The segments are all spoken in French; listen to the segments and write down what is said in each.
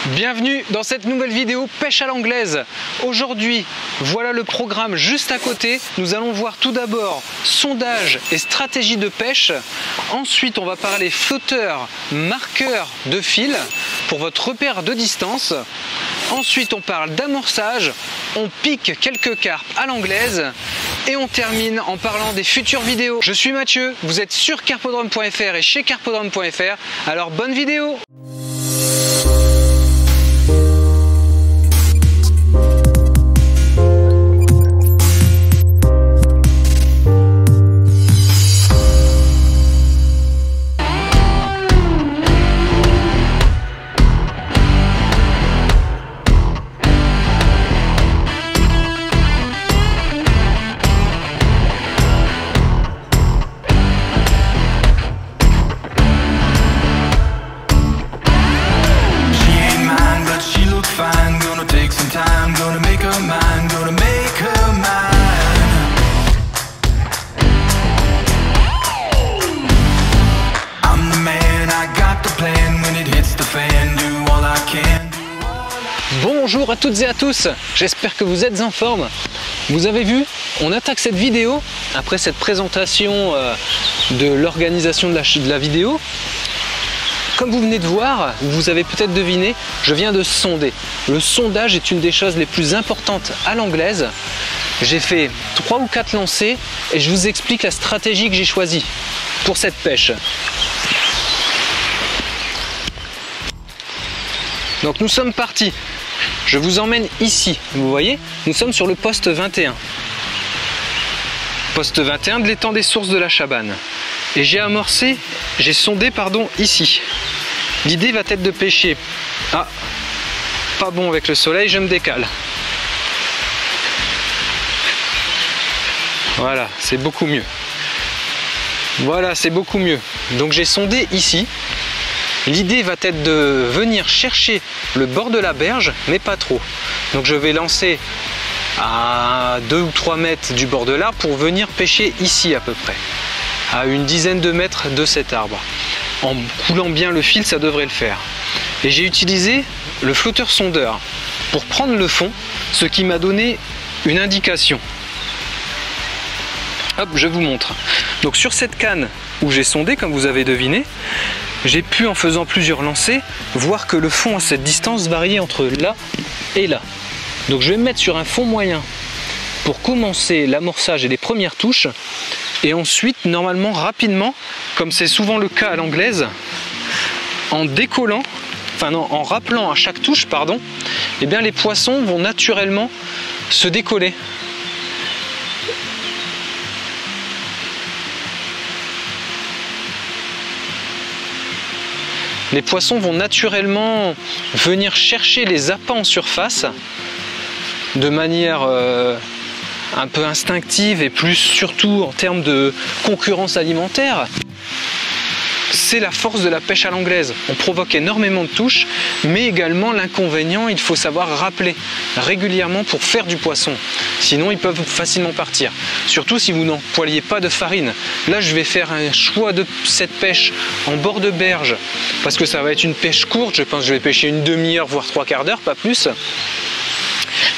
Bienvenue dans cette nouvelle vidéo pêche à l'anglaise. Aujourd'hui, voilà le programme juste à côté. Nous allons voir tout d'abord sondage et stratégie de pêche. Ensuite, on va parler flotteur, marqueur de fil pour votre repère de distance. Ensuite, on parle d'amorçage. On pique quelques carpes à l'anglaise. Et on termine en parlant des futures vidéos. Je suis Mathieu, vous êtes sur carpodrome.fr et chez carpodrome.fr. Alors bonne vidéo! Bonjour à toutes et à tous, j'espère que vous êtes en forme. Vous avez vu, on attaque cette vidéo après cette présentation de l'organisation de la vidéo. Comme vous venez de voir, vous avez peut-être deviné, je viens de sonder. Le sondage est une des choses les plus importantes à l'anglaise. J'ai fait 3 ou 4 lancers et je vous explique la stratégie que j'ai choisie pour cette pêche. Donc nous sommes partis. Je vous emmène ici, vous voyez, nous sommes sur le poste 21. Poste 21 de l'étang des sources de la Chabanne. Et j'ai sondé ici. L'idée va être de pêcher. Ah, pas bon avec le soleil, je me décale. Voilà, c'est beaucoup mieux. Voilà, c'est beaucoup mieux. Donc j'ai sondé ici. L'idée va être de venir chercher le bord de la berge, mais pas trop. Donc je vais lancer à 2 ou 3 mètres du bord de l'arbre pour venir pêcher ici à peu près, à une dizaine de mètres de cet arbre. En coulant bien le fil, ça devrait le faire. Et j'ai utilisé le flotteur sondeur pour prendre le fond, ce qui m'a donné une indication. Hop, je vous montre. Donc sur cette canne où j'ai sondé, comme vous avez deviné, j'ai pu, en faisant plusieurs lancers, voir que le fond à cette distance variait entre là et là. Donc je vais me mettre sur un fond moyen pour commencer l'amorçage et les premières touches. Et ensuite, normalement, rapidement, comme c'est souvent le cas à l'anglaise, en rappelant à chaque touche, eh bien les poissons vont naturellement se décoller. Les poissons vont naturellement venir chercher les appâts en surface de manière un peu instinctive et plus surtout en termes de concurrence alimentaire. C'est la force de la pêche à l'anglaise. On provoque énormément de touches, mais également l'inconvénient, il faut savoir rappeler régulièrement pour faire du poisson. Sinon, ils peuvent facilement partir. Surtout si vous n'employez pas de farine. Là, je vais faire un choix de cette pêche en bord de berge, parce que ça va être une pêche courte. Je pense que je vais pêcher une demi-heure, voire 3/4 d'heure, pas plus.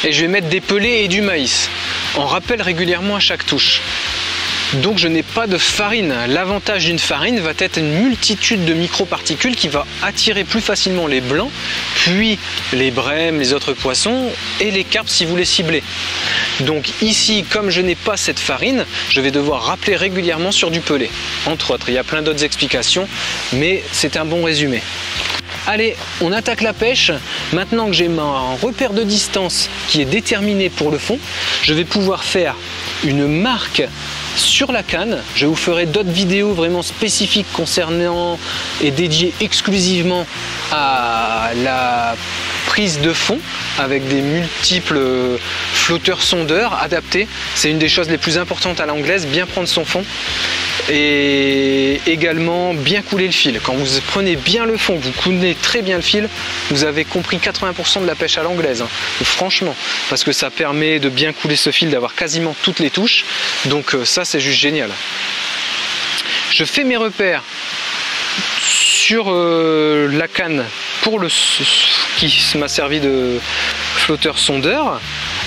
Et je vais mettre des pelés et du maïs. On rappelle régulièrement à chaque touche. Donc je n'ai pas de farine. L'avantage d'une farine va être une multitude de microparticules qui va attirer plus facilement les blancs, puis les brèmes, les autres poissons et les carpes si vous les ciblez. Donc ici, comme je n'ai pas cette farine, je vais devoir rappeler régulièrement sur du pelé. Entre autres, il y a plein d'autres explications, mais c'est un bon résumé. Allez, on attaque la pêche. Maintenant que j'ai mon repère de distance qui est déterminé pour le fond, je vais pouvoir faire une marque sur la canne. Je vous ferai d'autres vidéos vraiment spécifiques concernant et dédiées exclusivement à la prise de fond avec des multiples flotteurs sondeurs adaptés. C'est une des choses les plus importantes à l'anglaise, bien prendre son fond et également bien couler le fil. Quand vous prenez bien le fond, vous coulez très bien le fil, vous avez compris 80% de la pêche à l'anglaise, hein. Franchement, parce que ça permet de bien couler ce fil, d'avoir quasiment toutes les touches. Donc ça, c'est juste génial. Je fais mes repères sur la canne qui m'a servi de flotteur sondeur.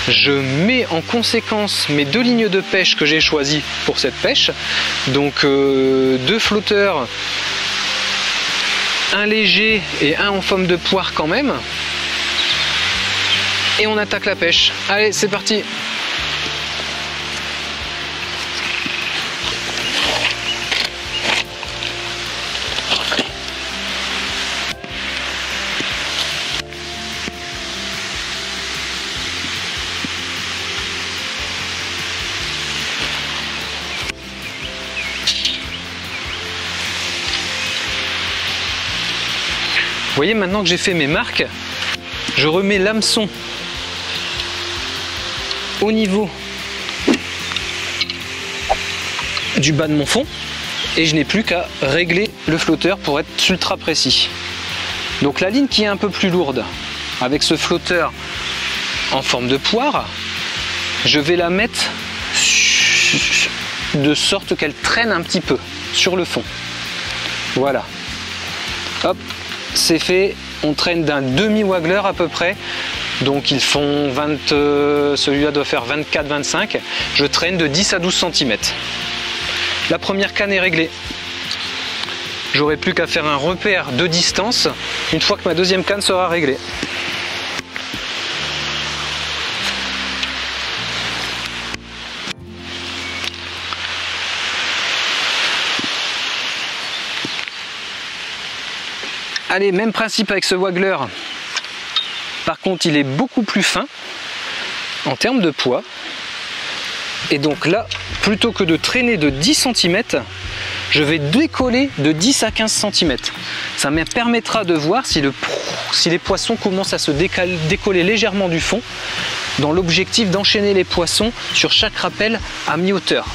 Je mets en conséquence mes 2 lignes de pêche que j'ai choisies pour cette pêche. Donc 2 flotteurs, un léger et un en forme de poire quand même. Et on attaque la pêche. Allez, c'est parti! Vous voyez, maintenant que j'ai fait mes marques, je remets l'hameçon au niveau du bas de mon fond et je n'ai plus qu'à régler le flotteur pour être ultra précis. Donc la ligne qui est un peu plus lourde avec ce flotteur en forme de poire, je vais la mettre de sorte qu'elle traîne un petit peu sur le fond. Voilà. Hop. C'est fait, on traîne d'un demi-waggler à peu près, donc ils font 20, celui-là doit faire 24-25, je traîne de 10 à 12 cm. La première canne est réglée. J'aurai plus qu'à faire un repère de distance une fois que ma deuxième canne sera réglée. Allez, même principe avec ce waggler. Par contre, il est beaucoup plus fin en termes de poids. Et donc là, plutôt que de traîner de 10 cm, je vais décoller de 10 à 15 cm. Ça me permettra de voir si les poissons commencent à se décoller légèrement du fond, dans l'objectif d'enchaîner les poissons sur chaque rappel à mi-hauteur.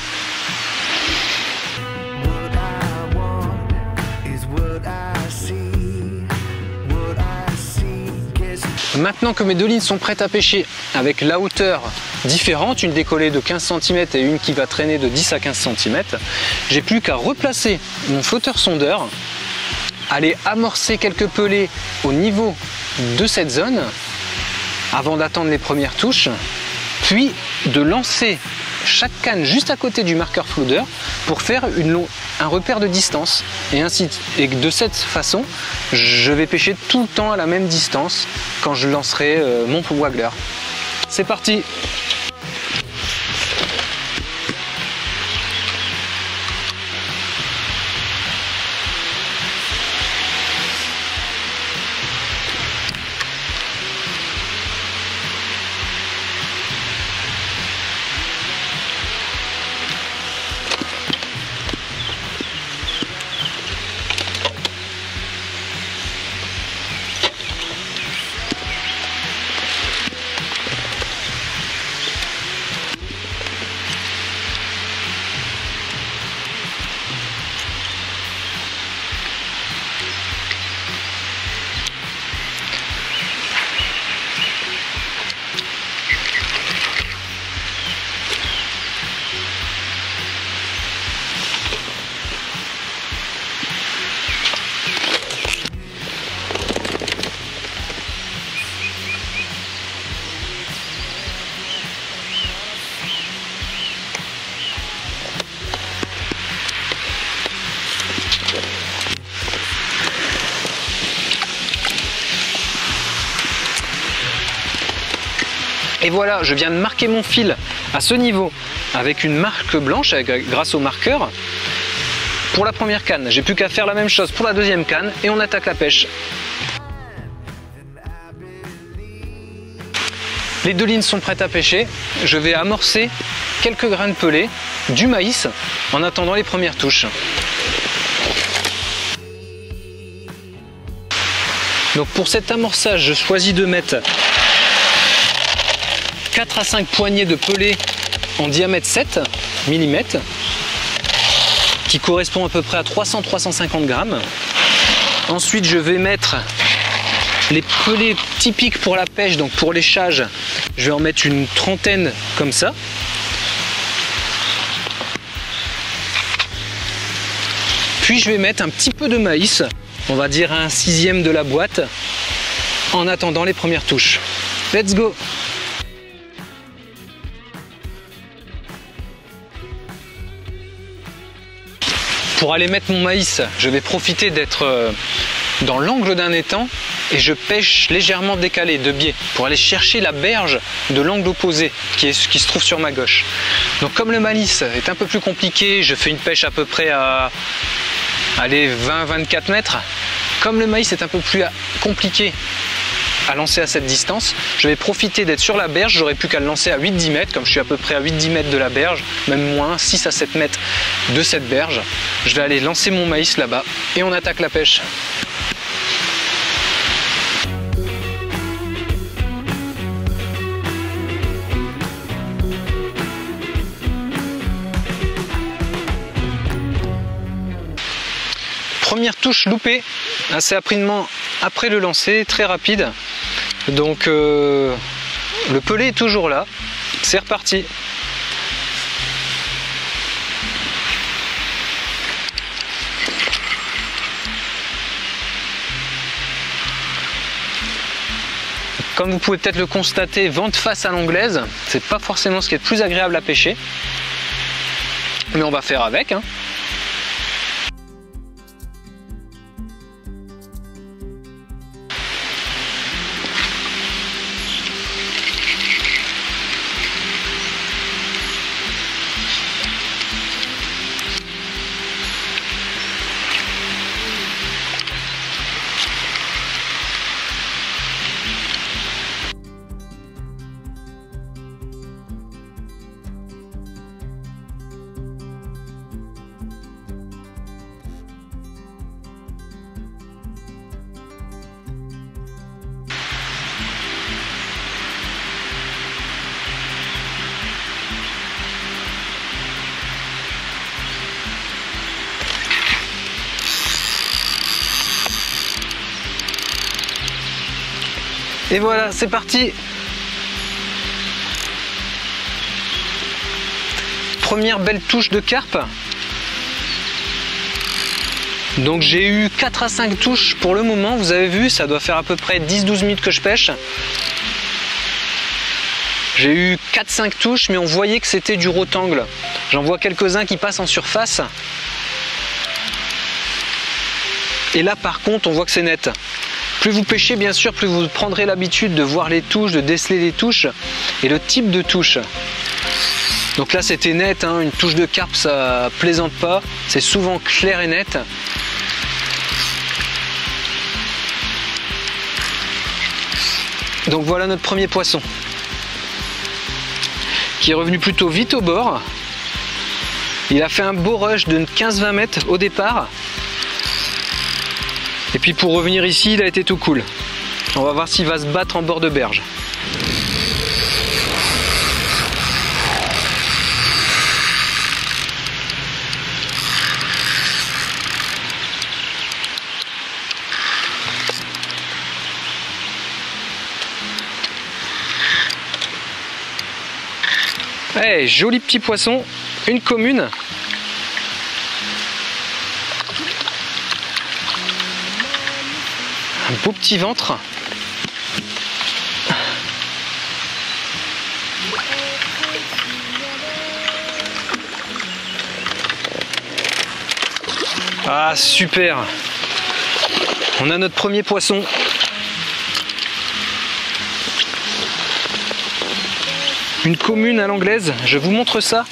Maintenant que mes 2 lignes sont prêtes à pêcher avec la hauteur différente, une décollée de 15 cm et une qui va traîner de 10 à 15 cm, j'ai plus qu'à replacer mon flotteur sondeur, aller amorcer quelques pelées au niveau de cette zone avant d'attendre les premières touches, puis de lancer chaque canne juste à côté du marqueur floodeur pour faire un repère de distance et de cette façon je vais pêcher tout le temps à la même distance quand je lancerai mon waggler. C'est parti! Et voilà, je viens de marquer mon fil à ce niveau avec une marque blanche grâce au marqueur. Pour la première canne, j'ai plus qu'à faire la même chose pour la deuxième canne et on attaque la pêche. Les 2 lignes sont prêtes à pêcher. Je vais amorcer quelques grains de pelés, du maïs, en attendant les premières touches. Donc pour cet amorçage, je choisis de mettre 4 à 5 poignées de pelés en diamètre 7 mm, qui correspond à peu près à 300-350 grammes. Ensuite, je vais mettre les pelés typiques pour la pêche, donc pour l'échage, je vais en mettre une trentaine comme ça. Puis je vais mettre un petit peu de maïs, on va dire un 1/6 de la boîte, en attendant les premières touches. Let's go! Pour aller mettre mon maïs, je vais profiter d'être dans l'angle d'un étang et je pêche légèrement décalé de biais pour aller chercher la berge de l'angle opposé qui se trouve sur ma gauche. Donc comme le maïs est un peu plus compliqué, je fais une pêche à peu près à 20-24 mètres. Comme le maïs est un peu plus compliqué à lancer à cette distance, je vais profiter d'être sur la berge. J'aurais plus qu'à le lancer à 8-10 mètres, comme je suis à peu près à 8-10 mètres de la berge, même moins, 6 à 7 mètres de cette berge. Je vais aller lancer mon maïs là-bas et on attaque la pêche. Première touche loupée, assez rapidement après le lancer, très rapide. Donc le pelé est toujours là, c'est reparti. Comme vous pouvez peut-être le constater, vent de face à l'anglaise, c'est pas forcément ce qui est le plus agréable à pêcher. Mais on va faire avec, hein. Et voilà, c'est parti. Première belle touche de carpe. Donc j'ai eu 4 à 5 touches pour le moment, vous avez vu, ça doit faire à peu près 10-12 minutes que je pêche. J'ai eu 4-5 touches, mais on voyait que c'était du rotangle. J'en vois quelques-uns qui passent en surface. Et là par contre, on voit que c'est net. Plus vous pêchez, bien sûr, plus vous prendrez l'habitude de voir les touches, de déceler les touches et le type de touche. Donc là, c'était net, hein, une touche de carpe, ça plaisante pas. C'est souvent clair et net. Donc voilà notre premier poisson, qui est revenu plutôt vite au bord. Il a fait un beau rush de 15-20 mètres au départ. Et puis pour revenir ici, il a été tout cool. On va voir s'il va se battre en bord de berge. Hey, joli petit poisson, une commune. Un beau petit ventre. Ah super. On a notre premier poisson. Une commune à l'anglaise, je vous montre ça.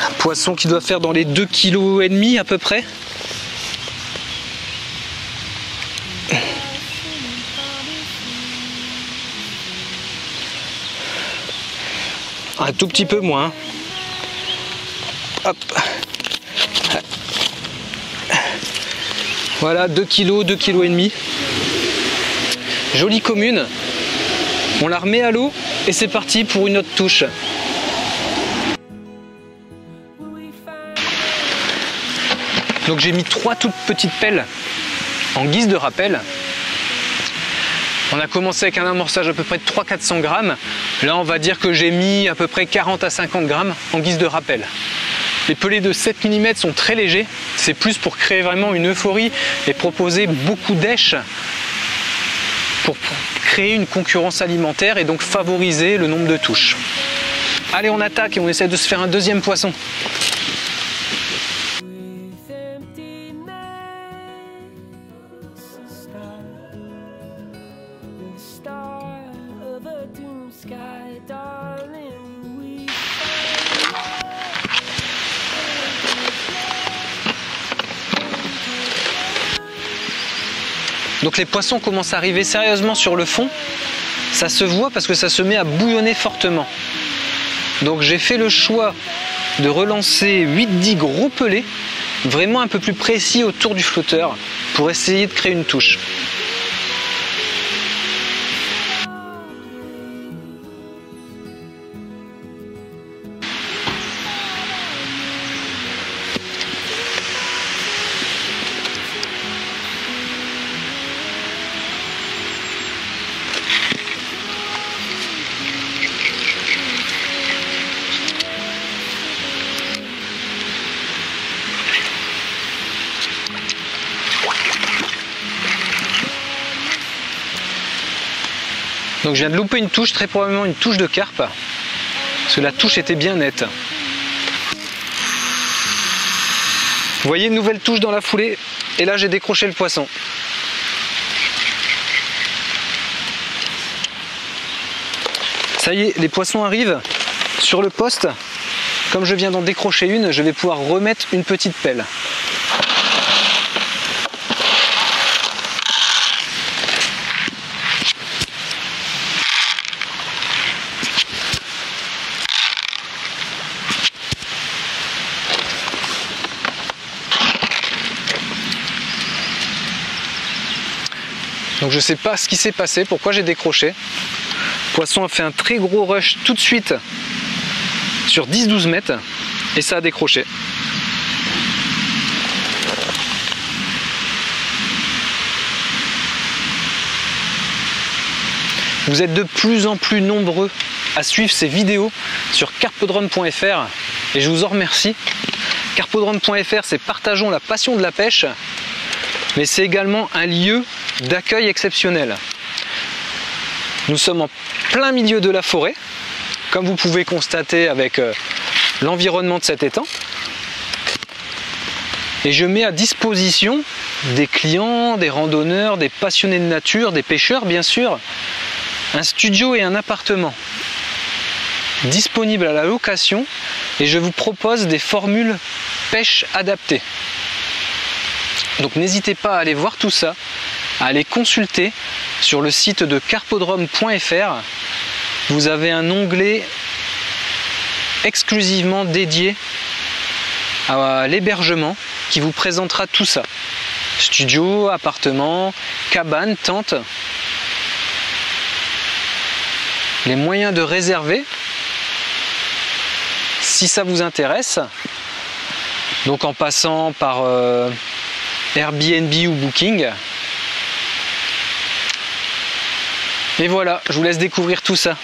Un poisson qui doit faire dans les 2,5 kg à peu près. Un tout petit peu moins. Hop. Voilà, 2 kg, 2,5 kg. Jolie commune. On la remet à l'eau et c'est parti pour une autre touche. Donc j'ai mis 3 toutes petites pelles en guise de rappel. On a commencé avec un amorçage à peu près de 300-400 grammes. Là on va dire que j'ai mis à peu près 40 à 50 grammes en guise de rappel. Les pelets de 7 mm sont très légers, c'est plus pour créer vraiment une euphorie et proposer beaucoup d'èches pour créer une concurrence alimentaire et donc favoriser le nombre de touches. Allez, on attaque et on essaie de se faire un deuxième poisson. Donc les poissons commencent à arriver sérieusement sur le fond. Ça se voit parce que ça se met à bouillonner fortement. Donc j'ai fait le choix de relancer 8-10 gros pelets, vraiment un peu plus précis autour du flotteur, pour essayer de créer une touche. Donc je viens de louper une touche, très probablement une touche de carpe, parce que la touche était bien nette. Vous voyez, une nouvelle touche dans la foulée, et là j'ai décroché le poisson. Ça y est, les poissons arrivent sur le poste. Comme je viens d'en décrocher une, je vais pouvoir remettre une petite pelle. Donc je ne sais pas ce qui s'est passé, pourquoi j'ai décroché. Le poisson a fait un très gros rush tout de suite sur 10-12 mètres et ça a décroché. Vous êtes de plus en plus nombreux à suivre ces vidéos sur carpodrome.fr et je vous en remercie. Carpodrome.fr, c'est partageons la passion de la pêche, mais c'est également un lieu d'accueil exceptionnel. Nous sommes en plein milieu de la forêt, comme vous pouvez constater avec l'environnement de cet étang. Et je mets à disposition des clients, des randonneurs, des passionnés de nature, des pêcheurs bien sûr, un studio et un appartement disponibles à la location et je vous propose des formules pêche adaptées. Donc n'hésitez pas à aller voir tout ça, à aller consulter sur le site de carpodrome.fr. Vous avez un onglet exclusivement dédié à l'hébergement qui vous présentera tout ça. Studio, appartement, cabane, tente. Les moyens de réserver si ça vous intéresse. Donc en passant par Airbnb ou Booking. Et voilà, je vous laisse découvrir tout ça.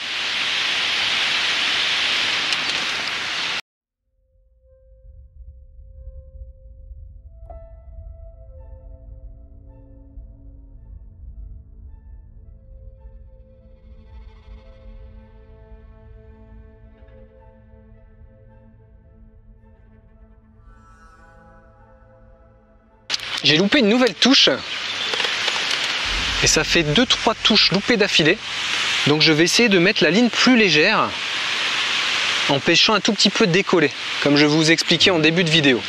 J'ai loupé une nouvelle touche. Et ça fait 2-3 touches loupées d'affilée. Donc je vais essayer de mettre la ligne plus légère en pêchant un tout petit peu décollé, comme je vous expliquais en début de vidéo.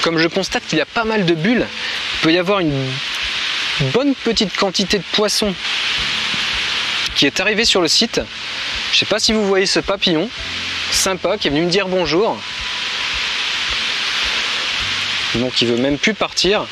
Comme je constate qu'il y a pas mal de bulles, il peut y avoir une bonne petite quantité de poissons qui est arrivé sur le site. Je ne sais pas si vous voyez ce papillon sympa qui est venu me dire bonjour. Donc il veut même plus partir.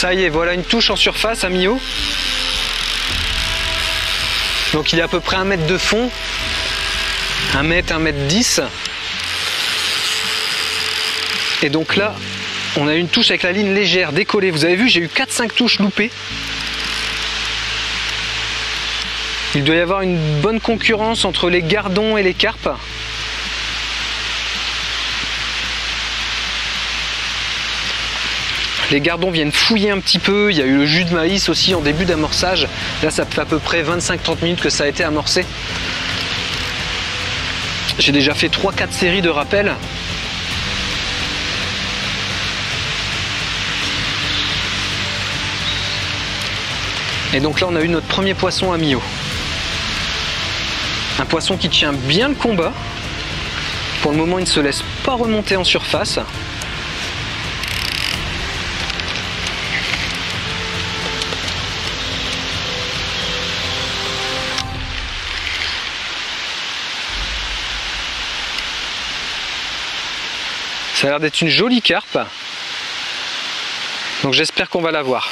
Ça y est, voilà une touche en surface à mi-eau. Donc il est à peu près 1 mètre de fond, 1 mètre, 1 mètre 10. Et donc là, on a une touche avec la ligne légère, décollée. Vous avez vu, j'ai eu 4-5 touches loupées. Il doit y avoir une bonne concurrence entre les gardons et les carpes. Les gardons viennent fouiller un petit peu. Il y a eu le jus de maïs aussi en début d'amorçage. Là, ça fait à peu près 25-30 minutes que ça a été amorcé. J'ai déjà fait 3-4 séries de rappels. Et donc là, on a eu notre premier poisson à mi-eau. Un poisson qui tient bien le combat. Pour le moment, il ne se laisse pas remonter en surface. Ça a l'air d'être une jolie carpe. Donc j'espère qu'on va la voir.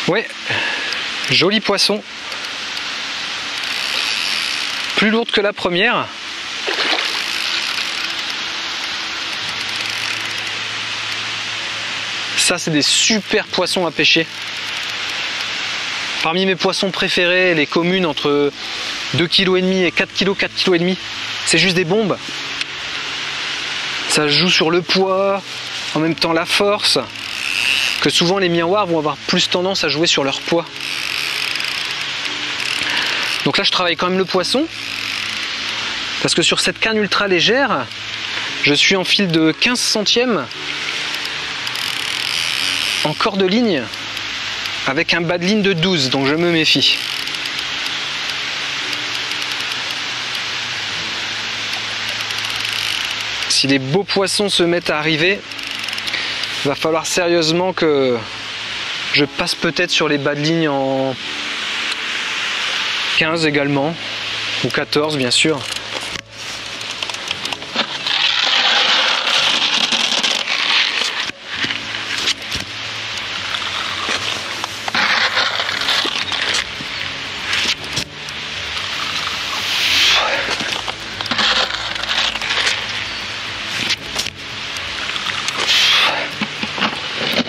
Ouais, joli poisson. Plus lourde que la première. Ça, c'est des super poissons à pêcher. Parmi mes poissons préférés, les communes entre 2,5 kg et 4 kg, 4,5 kg, c'est juste des bombes. Ça joue sur le poids, en même temps la force, que souvent les miroirs vont avoir plus tendance à jouer sur leur poids. Donc là, je travaille quand même le poisson, parce que sur cette canne ultra légère, je suis en fil de 15 centièmes, en corde de ligne, avec un bas de ligne de 12, donc je me méfie. Si les beaux poissons se mettent à arriver, il va falloir sérieusement que je passe peut-être sur les bas de ligne en 15 également, ou 14 bien sûr.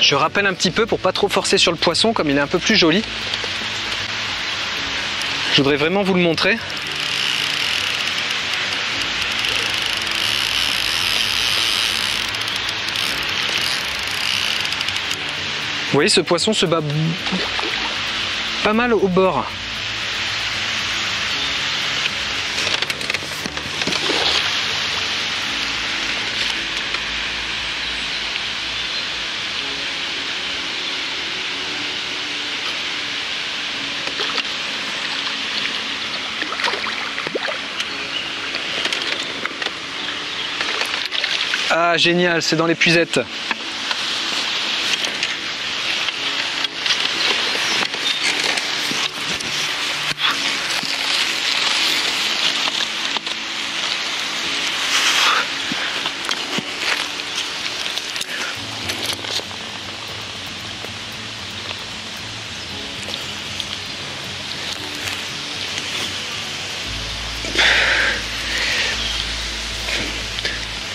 Je rappelle un petit peu pour pas trop forcer sur le poisson, comme il est un peu plus joli. Je voudrais vraiment vous le montrer. Vous voyez, ce poisson se bat pas mal au bord. Ah génial, c'est dans l'épuisette.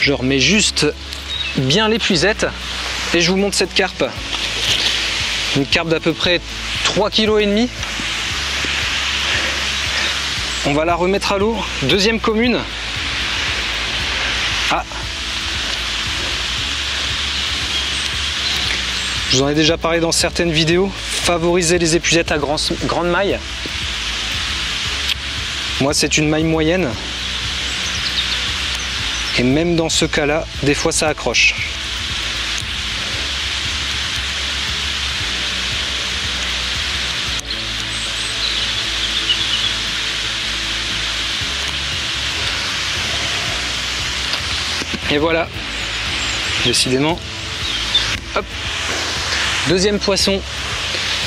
Je remets juste bien l'épuisette et je vous montre cette carpe. Une carpe d'à peu près 3,5 kg. On va la remettre à l'eau. Deuxième commune. Ah. Je vous en ai déjà parlé dans certaines vidéos. Favoriser les épuisettes à grande maille. Moi, c'est une maille moyenne. Et même dans ce cas-là, des fois ça accroche. Et voilà. Décidément. Hop. Deuxième poisson.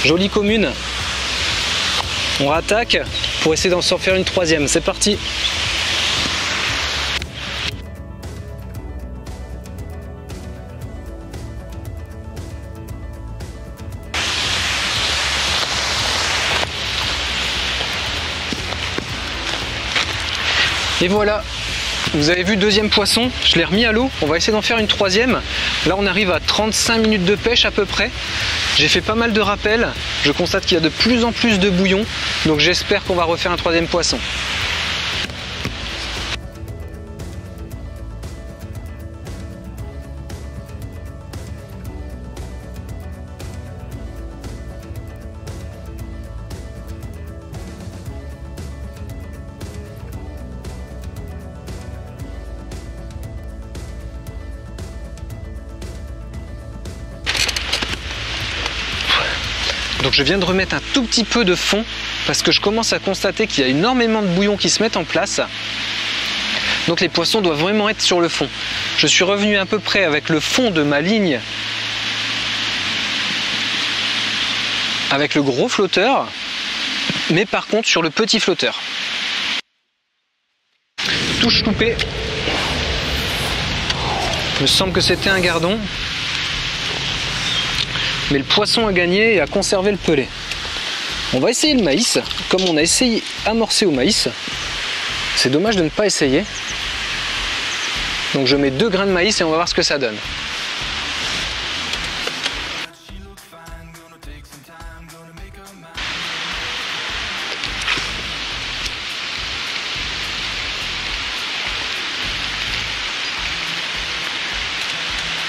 Jolie commune. On rattaque. pour essayer d'en faire une troisième. C'est parti! Et voilà, vous avez vu, deuxième poisson, je l'ai remis à l'eau, on va essayer d'en faire une troisième. Là on arrive à 35 minutes de pêche à peu près. J'ai fait pas mal de rappels, je constate qu'il y a de plus en plus de bouillon, donc j'espère qu'on va refaire un troisième poisson. Donc je viens de remettre un tout petit peu de fond parce que je commence à constater qu'il y a énormément de bouillon qui se mettent en place. Donc les poissons doivent vraiment être sur le fond. Je suis revenu à peu près avec le fond de ma ligne avec le gros flotteur, mais par contre sur le petit flotteur. Touche loupée. Il me semble que c'était un gardon. Mais le poisson a gagné et a conservé le pelet. On va essayer le maïs, comme on a essayé amorcer au maïs. C'est dommage de ne pas essayer. Donc je mets 2 grains de maïs et on va voir ce que ça donne.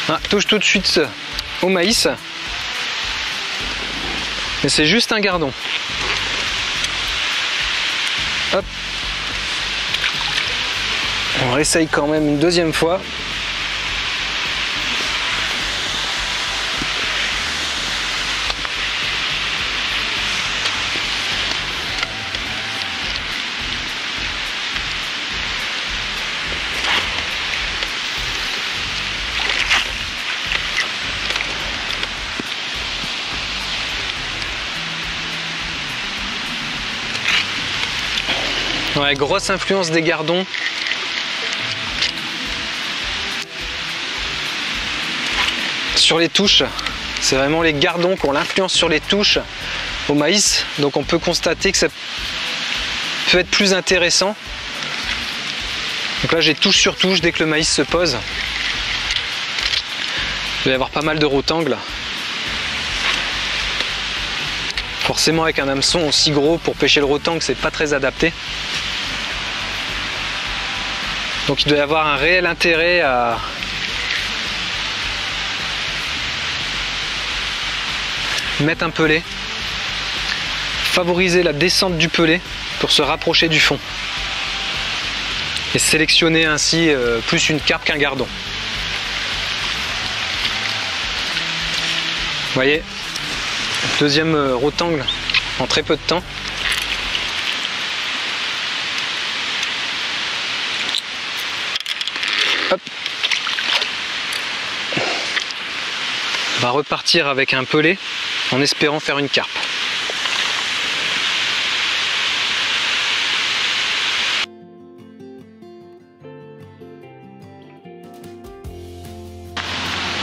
Ah, touche tout de suite au maïs. Mais c'est juste un gardon. Hop. On réessaye quand même une deuxième fois. Ouais, grosse influence des gardons. Sur les touches, c'est vraiment les gardons qui ont l'influence sur les touches au maïs. Donc on peut constater que ça peut être plus intéressant. Donc là j'ai touche sur touche dès que le maïs se pose. Il va y avoir pas mal de rotangles. Forcément avec un hameçon aussi gros pour pêcher le rotangle, c'est pas très adapté. Donc il doit y avoir un réel intérêt à mettre un pelet, favoriser la descente du pelet pour se rapprocher du fond et sélectionner ainsi plus une carpe qu'un gardon. Vous voyez, deuxième rotangle en très peu de temps. Hop. On va repartir avec un pelet en espérant faire une carpe.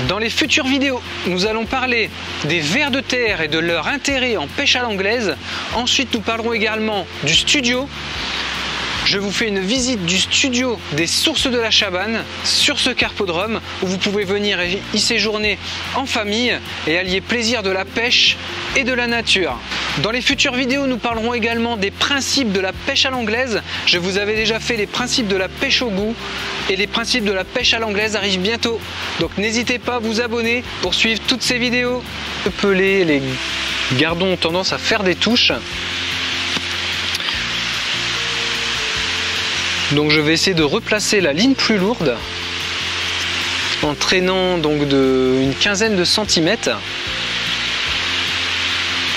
Dans les futures vidéos, nous allons parler des vers de terre et de leur intérêt en pêche à l'anglaise. Ensuite, nous parlerons également du studio. Je vous fais une visite du studio des Sources de la Chabanne sur ce carpodrome où vous pouvez venir y séjourner en famille et allier plaisir de la pêche et de la nature. Dans les futures vidéos, nous parlerons également des principes de la pêche à l'anglaise. Je vous avais déjà fait les principes de la pêche au goût et les principes de la pêche à l'anglaise arrivent bientôt. Donc n'hésitez pas à vous abonner pour suivre toutes ces vidéos. Les pelets, les gardons ont tendance à faire des touches. Donc je vais essayer de replacer la ligne plus lourde en traînant donc une quinzaine de centimètres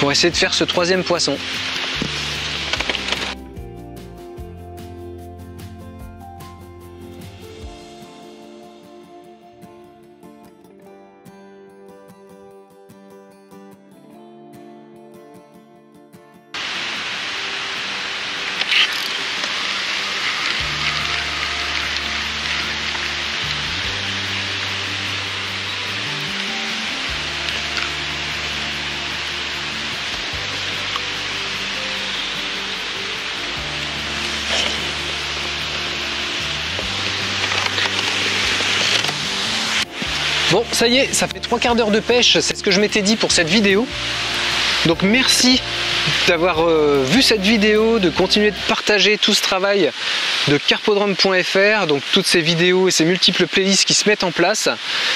pour essayer de faire ce troisième poisson. Bon, ça y est, ça fait 3 quarts d'heure de pêche, c'est ce que je m'étais dit pour cette vidéo. Donc merci d'avoir vu cette vidéo, de continuer de partager tout ce travail de carpodrome.fr, donc toutes ces vidéos et ces multiples playlists qui se mettent en place.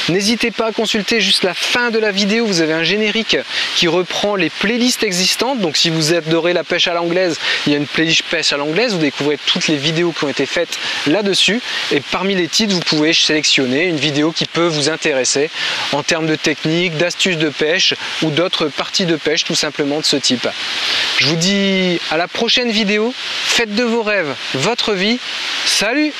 N'hésitez pas à consulter juste la fin de la vidéo, vous avez un générique qui reprend les playlists existantes. Donc si vous adorez la pêche à l'anglaise, il y a une playlist pêche à l'anglaise, vous découvrez toutes les vidéos qui ont été faites là-dessus. Et parmi les titres, vous pouvez sélectionner une vidéo qui peut vous intéresser en termes de technique, d'astuces de pêche ou d'autres parties de pêche tout simplement de ce type. Je vous dis à la prochaine vidéo, faites de vos rêves votre vie, salut!